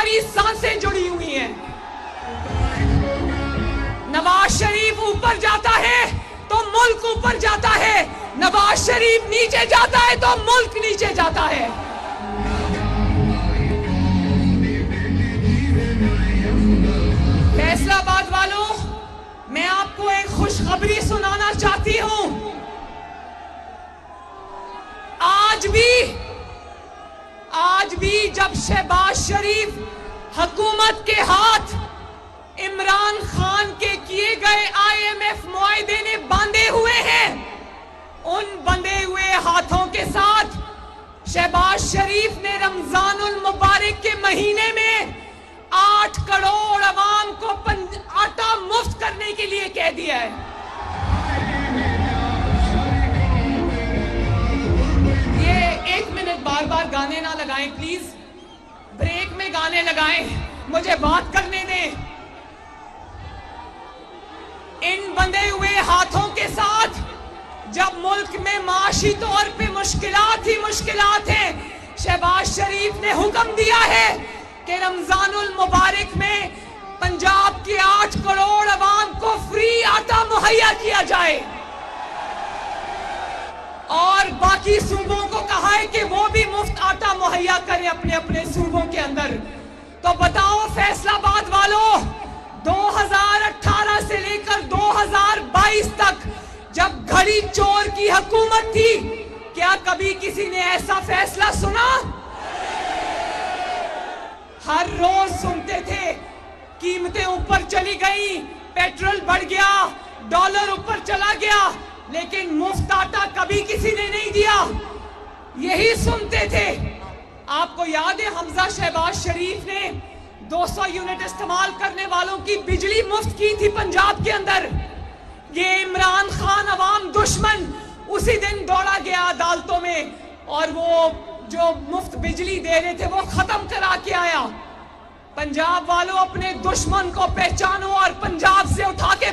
हमारी सांसें जुड़ी हुई हैं। नवाज शरीफ ऊपर जाता है तो मुल्क ऊपर जाता है, नवाज शरीफ नीचे जाता है तो मुल्क नीचे जाता है। फैसलाबाद वालों, मैं आपको एक खुशखबरी सुनाना चाहती हूं। आज भी जब शहबाज शरीफ हुकूमत के हाथ इमरान खान के किए गए IMF मुआहदे ने बांधे हुए हैं, उन बंधे हुए हाथों के साथ शहबाज शरीफ ने रमजानुल मुबारक के महीने में 8 करोड़ अवाम को आटा मुफ्त करने के लिए कह दिया है। ये 1 मिनट बार बार गाने ना लगाएं प्लीज, ब्रेक में गाने लगाएं, मुझे बात करने दें। इन बंधे हुए हाथों के साथ जब मुल्क में माशी तौर पे मुश्किलात ही मुश्किलात हैं, शहबाज शरीफ ने हुक्म दिया है कि रमजानुल मुबारक में पंजाब के 8 करोड़ अवाम को फ्री आटा मुहैया किया जाए, और बाकी सूबों को कहा है कि वो भी मुफ्त आटा मुहैया करें अपने अपने सूबों के अंदर। तो बताओ फैसलाबाद वालों, 2018 से लेकर 2022 तक जब घड़ी चोर की हुकूमत थी, क्या कभी किसी ने ऐसा फैसला सुना? हर रोज सुनते थे कीमतें ऊपर चली गई, पेट्रोल बढ़ गया, डॉलर ऊपर चला गया, लेकिन मुफ्त आटा कभी किसी ने नहीं दिया। यही सुनते थे। आपको याद है हमजा शहबाज शरीफ ने 200 यूनिट इस्तेमाल करने वालों की बिजली मुफ्त की थी पंजाब के अंदर। ये इमरान खान अवाम दुश्मन उसी दिन दौड़ा गया अदालतों में, और वो जो मुफ्त बिजली दे रहे थे वो खत्म करा के आया। पंजाब वालों, अपने दुश्मन को पहचानो और पंजाब से उठा के